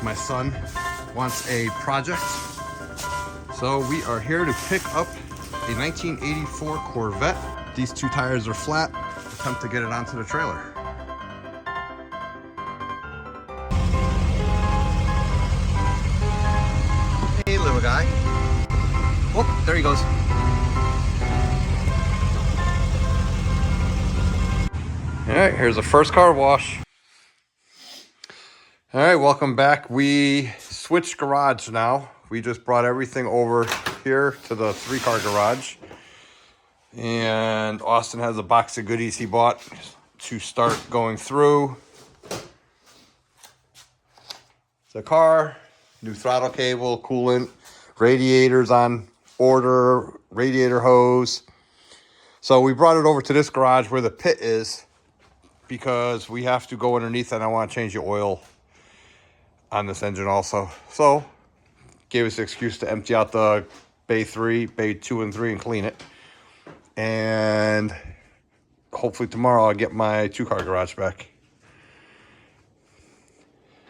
My son wants a project, so we are here to pick up a 1984 Corvette. These two tires are flat. Attempt to get it onto the trailer. Hey, little guy. Oh, there he goes. All right, here's the first car wash. All right, welcome back. We switched garage now. We just brought everything over here to the 3-car garage. And Austin has a box of goodies he bought to start going through. The car, new throttle cable, coolant, radiators on order, radiator hose. So we brought it over to this garage where the pit is because we have to go underneath and I want to change the oil on this engine also. So gave us the excuse to empty out the bay 2 and 3 and clean it. And hopefully tomorrow I'll get my 2-car garage back.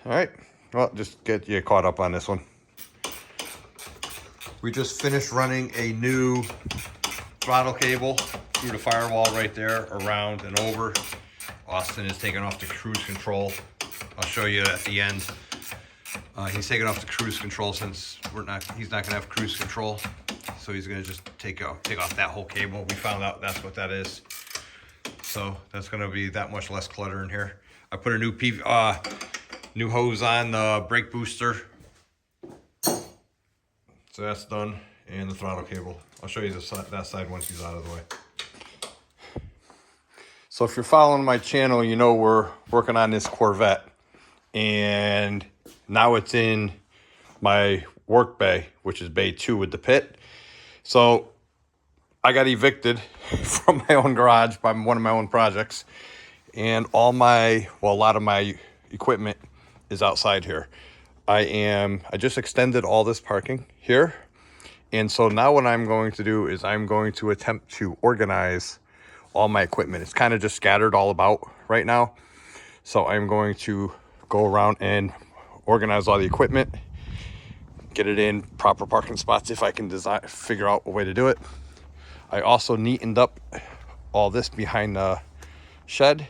All right, well, just get you caught up on this one. We just finished running a new throttle cable through the firewall right there, around and over. Austin is taking off the cruise control. I'll show you at the end. He's taking off the cruise control since he's not gonna have cruise control. So he's gonna just take off that whole cable. We found out that's what that is. So that's gonna be that much less clutter in here. I put a new hose on the brake booster. So that's done, and the throttle cable. I'll show you that side once he's out of the way. So if you're following my channel, you know we're working on this Corvette, and now it's in my work bay, which is bay 2 with the pit. So I got evicted from my own garage by one of my own projects, and a lot of my equipment is outside here. I just extended all this parking here. And so now what I'm going to do is I'm going to attempt to organize all my equipment. It's kind of just scattered all about right now. So I'm going to go around and organize all the equipment, get it in proper parking spots if I can figure out a way to do it. I also neatened up all this behind the shed.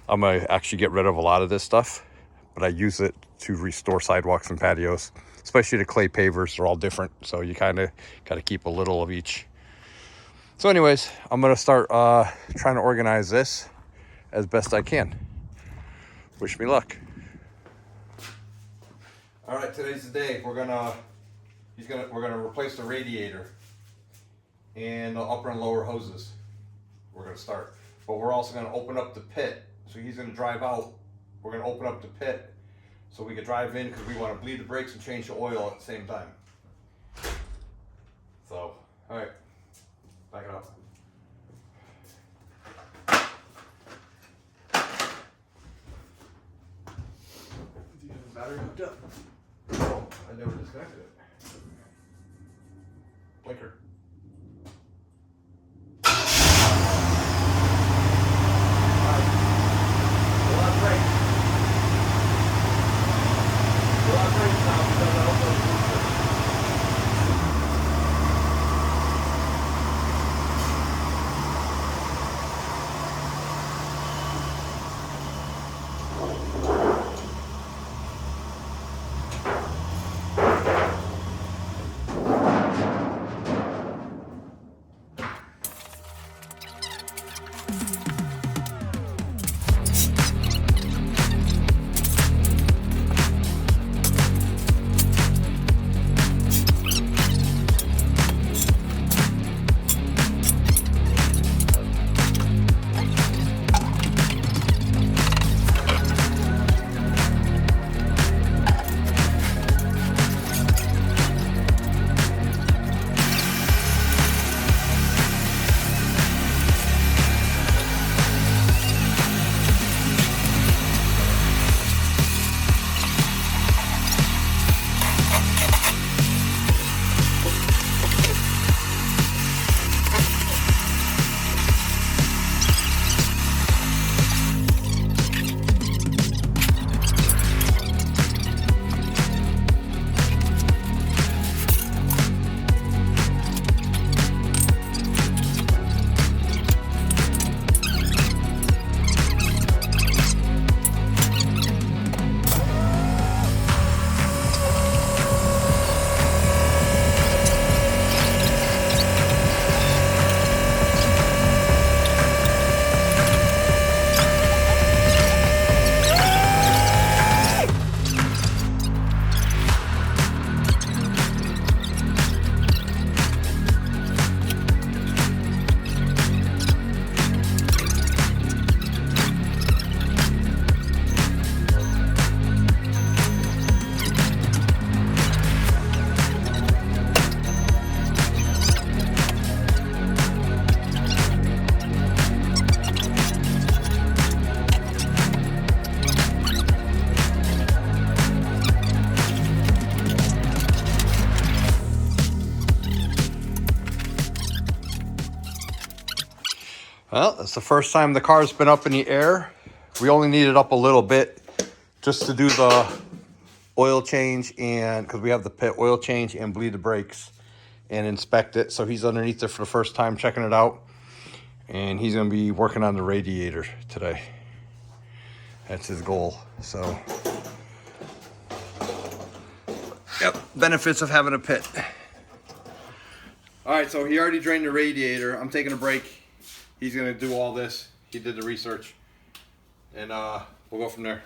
I'm gonna actually get rid of a lot of this stuff, but I use it to restore sidewalks and patios, especially the clay pavers. They're all different, so you kind of got to keep a little of each. So anyways, I'm gonna start trying to organize this as best I can. Wish me luck. All right, today's the day. We're gonna replace the radiator and the upper and lower hoses. We're gonna start, but we're also gonna open up the pit. So he's gonna drive out. We're gonna open up the pit so we can drive in because we want to bleed the brakes and change the oil at the same time. So, all right, back it up. Do you have the battery hooked up? Oh, I never disconnected it. Blinker. Well, it's the first time the car's been up in the air. We only need it up a little bit just to do the oil change, and because we have the pit oil change and bleed the brakes and inspect it. So he's underneath there for the first time checking it out, and he's going to be working on the radiator today. That's his goal. So yep, benefits of having a pit. All right, so he already drained the radiator. I'm taking a break. He's going to do all this. He did the research, and we'll go from there.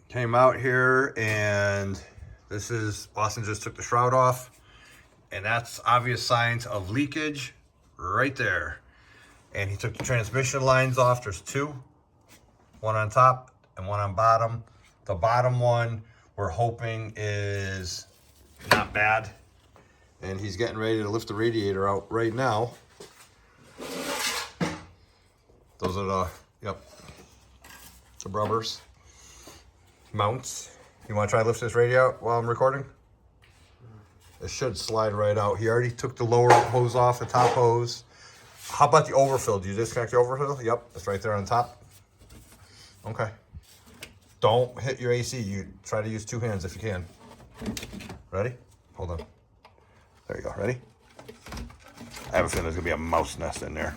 Came out here, and this is, Austin just took the shroud off, and that's obvious signs of leakage right there. And he took the transmission lines off. There's two, one on top and one on bottom. The bottom one we're hoping is not bad, and he's getting ready to lift the radiator out right now. Those are the, yep, the rubbers. Mounts. You want to try to lift this radio out while I'm recording? It should slide right out. He already took the lower hose off, the top hose. How about the overfill? Do you disconnect the overfill? Yep, it's right there on top. Okay. Don't hit your AC. You try to use two hands if you can. Ready? Hold on. There you go. Ready? I have a feeling there's going to be a mouse nest in there.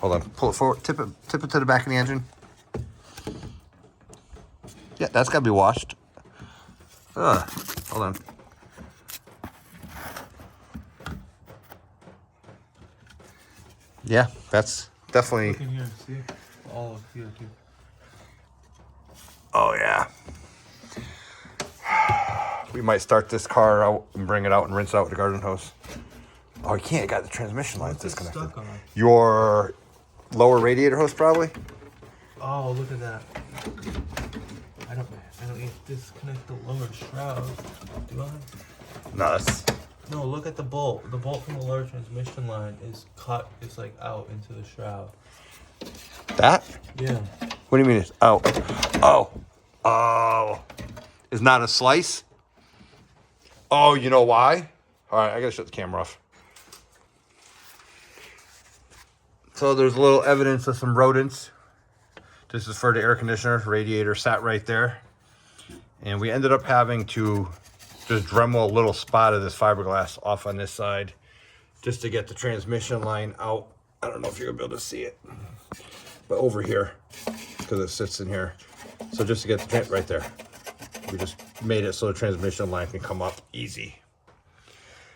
Hold on, pull it forward, tip it to the back of the engine. Yeah, that's gotta be washed. Hold on. Yeah, that's definitely. Look in here, see? All here too. Oh yeah. We might start this car out and bring it out and rinse it out with the garden hose. Oh, you can't. You got the transmission line disconnected. Stuck on. Your lower radiator hose, probably. Oh, look at that. I don't need to disconnect the lower shroud. Do I? No, that's. No, look at the bolt. The bolt from the lower transmission line is cut. It's like out into the shroud. That? Yeah. What do you mean it's out? Oh. It's not a slice? Oh, you know why? All right, I gotta shut the camera off. So there's a little evidence of some rodents. This is for the air conditioner. Radiator sat right there. And we ended up having to just Dremel a little spot of this fiberglass off on this side just to get the transmission line out. I don't know if you're gonna be able to see it, but over here, because it sits in here. So just to get the right there. We just made it so the transmission line can come up easy.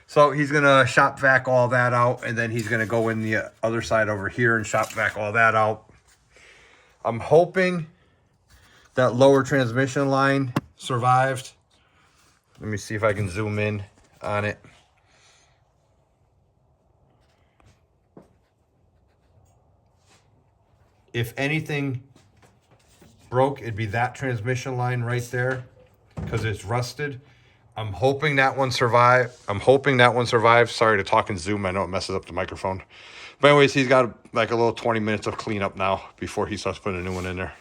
So he's gonna shop vac all that out, and then he's gonna go in the other side over here and shop vac all that out. I'm hoping that lower transmission line survived. Let me see if I can zoom in on it. If anything broke, it'd be that transmission line right there because it's rusted. I'm hoping that one survived. Sorry to talk and zoom. I know it messes up the microphone. But anyways, he's got like a little 20 minutes of cleanup now before he starts putting a new one in there.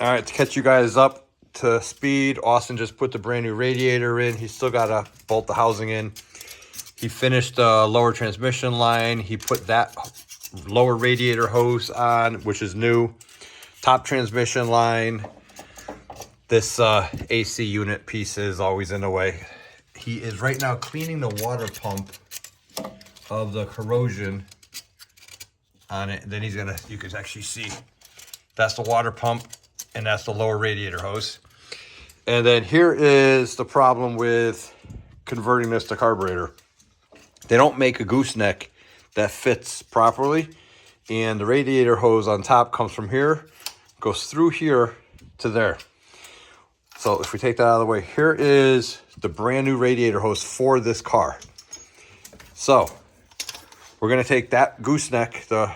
All right, to catch you guys up to speed, Austin just put the brand new radiator in. He's still got to bolt the housing in. He finished the lower transmission line. He put that lower radiator hose on, which is new. Top transmission line. This AC unit piece is always in the way. He is right now cleaning the water pump of the corrosion on it. Then he's gonna, you can actually see, that's the water pump and that's the lower radiator hose. And then here is the problem with converting this to carburetor. They don't make a gooseneck that fits properly, and the radiator hose on top comes from here, goes through here to there. So if we take that out of the way, here is the brand new radiator hose for this car. So we're gonna take that gooseneck, the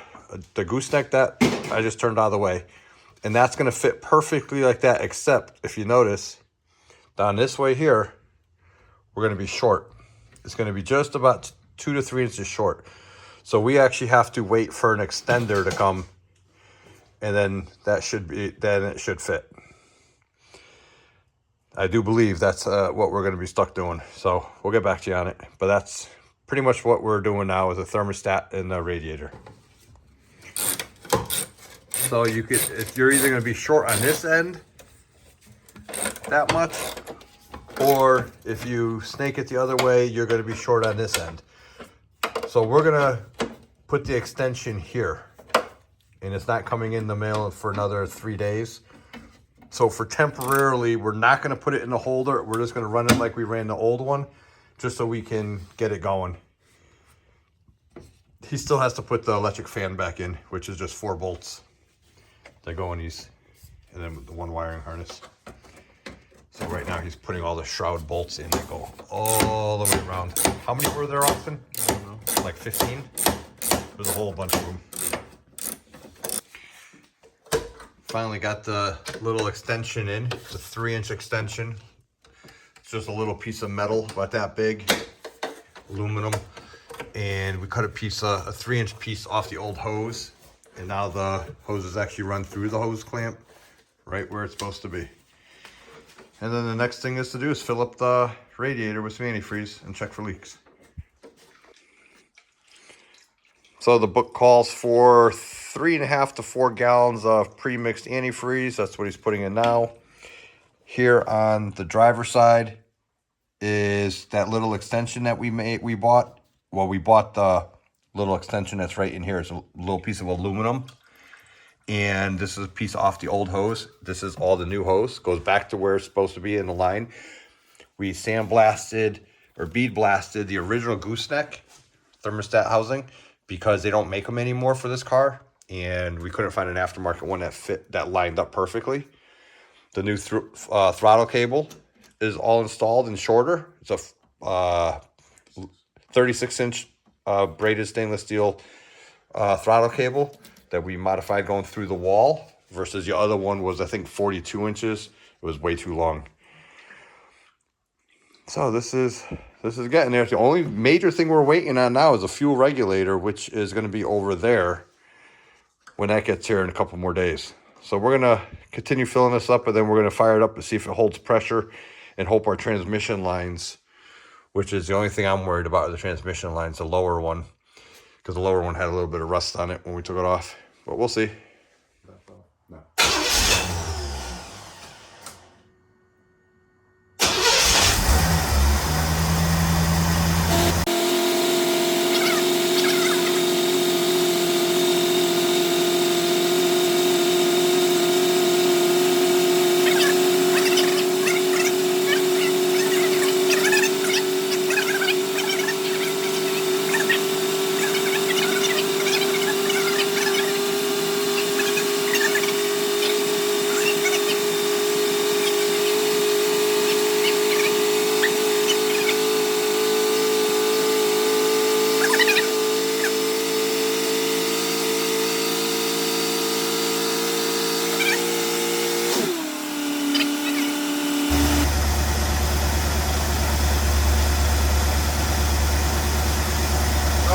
gooseneck that I just turned out of the way, and that's gonna fit perfectly like that, except if you notice, down this way here, we're gonna be short. It's gonna be just about 2 to 3 inches short. So we actually have to wait for an extender to come, and then it should fit. I do believe that's what we're going to be stuck doing. So we'll get back to you on it. But that's pretty much what we're doing now is a thermostat and a radiator. So you could, if you're either going to be short on this end that much, or if you snake it the other way, you're going to be short on this end. So we're going to put the extension here, and it's not coming in the mail for another 3 days. So for temporarily, we're not going to put it in the holder. We're just going to run it like we ran the old one, just so we can get it going. He still has to put the electric fan back in, which is just 4 bolts that go in these, and then with the one wiring harness. So right now he's putting all the shroud bolts in that go all the way around. How many were there, Austin? I don't know. Like 15? There's a whole bunch of them. Finally got the little extension in, the 3-inch extension. It's just a little piece of metal about that big, aluminum, and we cut a 3-inch piece off the old hose, and now the hoses actually run through the hose clamp right where it's supposed to be. And then the next thing is to do is fill up the radiator with some antifreeze and check for leaks. So the book calls for 3.5 to 4 gallons of pre-mixed antifreeze. That's what he's putting in now. Here on the driver's side is that little extension that we bought. Well, we bought the little extension that's right in here. It's a little piece of aluminum. And this is a piece off the old hose. This is all the new hose. Goes back to where it's supposed to be in the line. We sandblasted or bead blasted the original gooseneck thermostat housing because they don't make them anymore for this car. And we couldn't find an aftermarket one that fit, that lined up perfectly. The new throttle cable is all installed and shorter. It's a 36-inch braided stainless steel throttle cable that we modified going through the wall, versus the other one was, I think, 42 inches. It was way too long. So this is getting there. The only major thing we're waiting on now is a fuel regulator, which is going to be over there when that gets here in a couple more days. So we're going to continue filling this up, and then we're going to fire it up to see if it holds pressure, and hope our transmission lines, which is the only thing I'm worried about, are the transmission lines, the lower one, because the lower one had a little bit of rust on it when we took it off. But we'll see. No.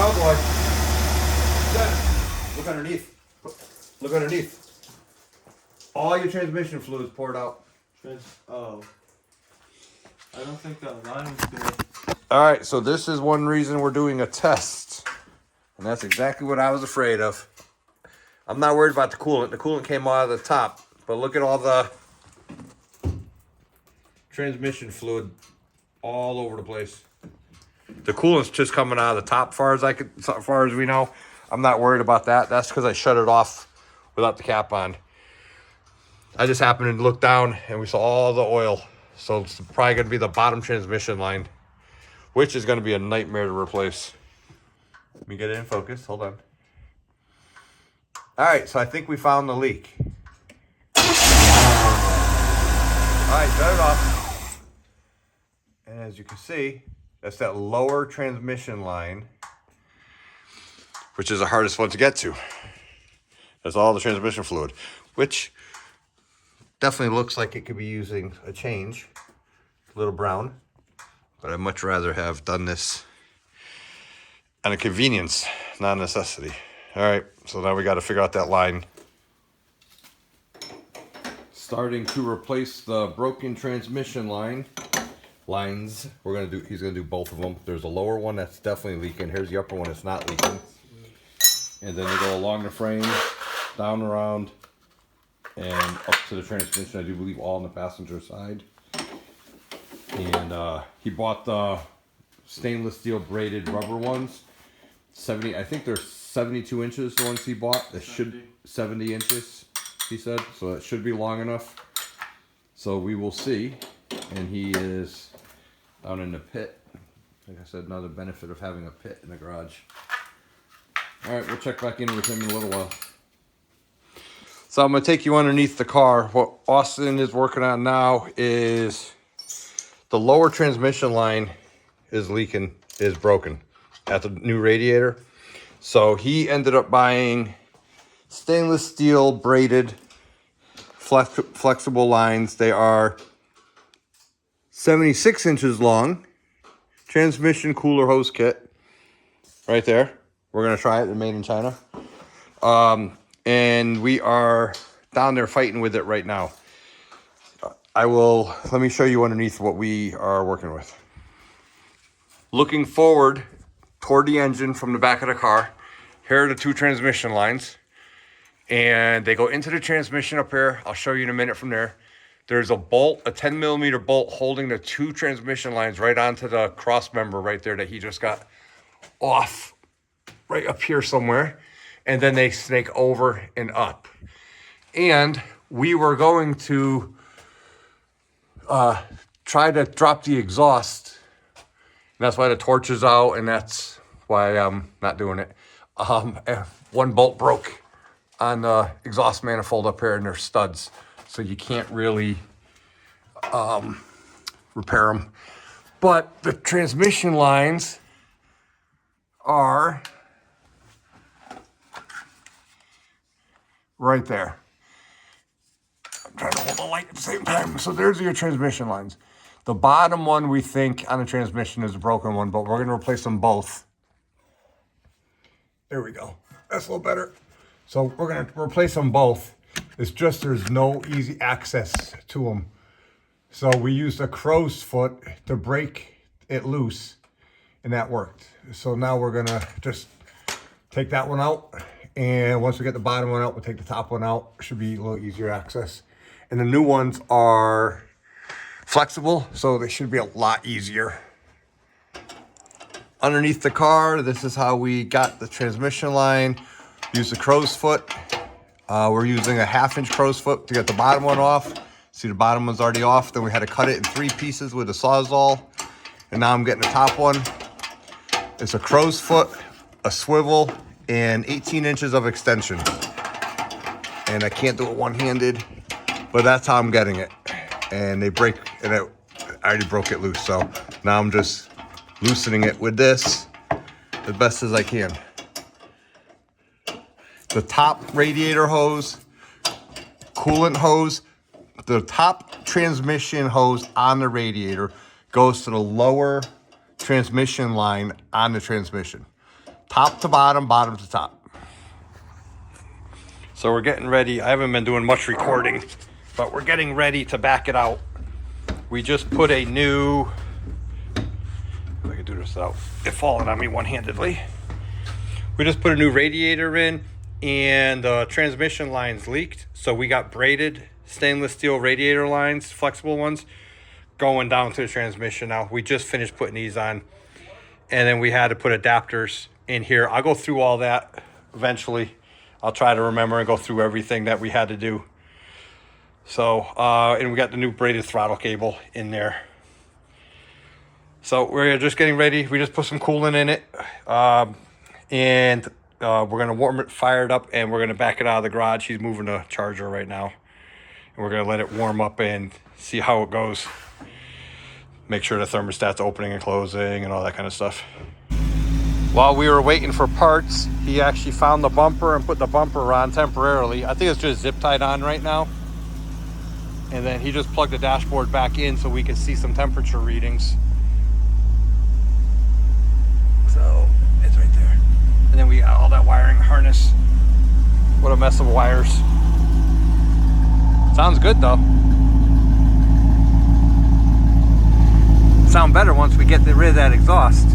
Oh boy. Look underneath. Look underneath. All your transmission fluid is poured out. Oh. I don't think that line was good. Alright, so this is one reason we're doing a test. And that's exactly what I was afraid of. I'm not worried about the coolant. The coolant came out of the top. But look at all the transmission fluid all over the place. The coolant's just coming out of the top, far as we know. I'm not worried about that. That's because I shut it off without the cap on. I just happened to look down and we saw all the oil. So it's probably going to be the bottom transmission line, which is going to be a nightmare to replace. Let me get it in focus. Hold on. All right, so I think we found the leak. All right, shut it off. And as you can see, that's that lower transmission line, which is the hardest one to get to. That's all the transmission fluid, which definitely looks like it could be using a change. A little brown, but I'd much rather have done this on a convenience, not a necessity. All right, so now we got to figure out that line. Starting to replace the broken transmission lines. He's gonna do both of them. There's a lower one that's definitely leaking. Here's the upper one that's not leaking. And then they go along the frame, down around, and up to the transmission. I do believe all on the passenger side. And he bought the stainless steel braided rubber ones. I think they're 72 inches, the ones he bought. They should 70 inches, he said. So it should be long enough. So we will see. And he is down in the pit. Like I said, another benefit of having a pit in the garage. All right, we'll check back in with him in a little while. So I'm going to take you underneath the car. What Austin is working on now is the lower transmission line is leaking, is broken at the new radiator. So he ended up buying stainless steel braided flexible lines. They are 76 inches long. Transmission cooler hose kit. Right there. We're going to try it. They're made in China. And we are down there fighting with it right now. Let me show you underneath what we are working with. Looking forward toward the engine from the back of the car. Here are the two transmission lines. And they go into the transmission up here. I'll show you in a minute from there. There's a bolt, a 10 millimeter bolt holding the two transmission lines right onto the cross member right there that he just got off right up here somewhere. And then they snake over and up. And we were going to try to drop the exhaust. And that's why the torch is out, and that's why I'm not doing it. One bolt broke on the exhaust manifold up here, and they're studs. So you can't really repair them. But the transmission lines are right there. I'm trying to hold the light at the same time. So there's your transmission lines. The bottom one we think on the transmission is a broken one, but we're going to replace them both. There we go. That's a little better. So we're going to replace them both. It's just there's no easy access to them. So we used a crow's foot to break it loose, and that worked. So now we're going to just take that one out. And once we get the bottom one out, we'll take the top one out. Should be a little easier access. And the new ones are flexible, so they should be a lot easier. Underneath the car, this is how we got the transmission line. Use the crow's foot. We're using a 1/2-inch crow's foot to get the bottom one off. See, the bottom one's already off. Then we had to cut it in 3 pieces with a Sawzall. And now I'm getting the top one. It's a crow's foot, a swivel, and 18 inches of extension. And I can't do it one-handed, but that's how I'm getting it. And they break, and I already broke it loose. So now I'm just loosening it with this as best as I can. The top radiator hose, coolant hose, the top transmission hose on the radiator goes to the lower transmission line on the transmission. Top to bottom, bottom to top. So we're getting ready. I haven't been doing much recording, but we're getting ready to back it out. We just put a new, if I can do this without it falling on me one-handedly. We just put a new radiator in, and the transmission lines leaked. So we got braided stainless steel radiator lines, flexible ones, going down to the transmission now. We just finished putting these on. And then we had to put adapters in here. I'll go through all that eventually. I'll try to remember and go through everything that we had to do. So, and we got the new braided throttle cable in there. So we're just getting ready. We just put some coolant in it. And we're going to warm it, fire it up, and we're going to back it out of the garage. He's moving the charger right now. And we're going to let it warm up and see how it goes. Make sure the thermostat's opening and closing and all that kind of stuff. While we were waiting for parts, he actually found the bumper and put the bumper on temporarily. I think it's just zip tied on right now. And then he just plugged the dashboard back in so we could see some temperature readings. So it's right there. And then we got all that wiring harness. What a mess of wires. Sounds good though. Sound better once we get rid of that exhaust.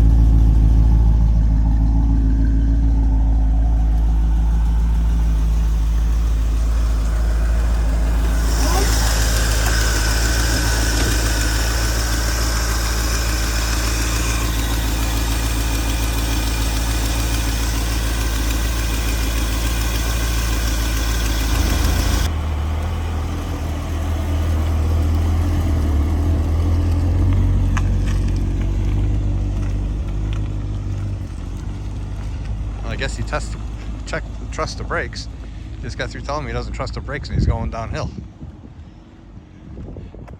I guess he trusts the brakes. He just got through telling me he doesn't trust the brakes and he's going downhill.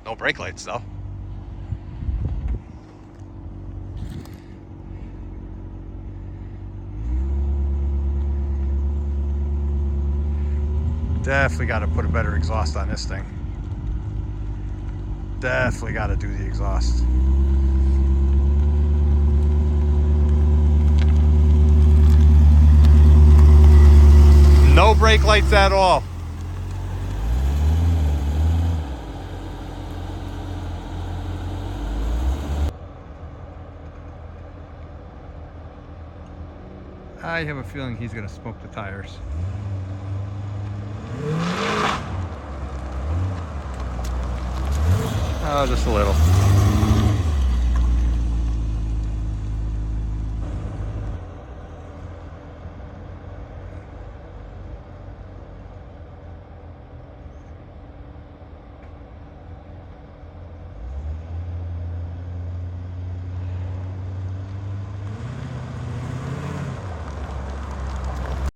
No brake lights though. Definitely got to put a better exhaust on this thing. Definitely got to do the exhaust. No brake lights at all. I have a feeling he's going to smoke the tires. Oh, just a little.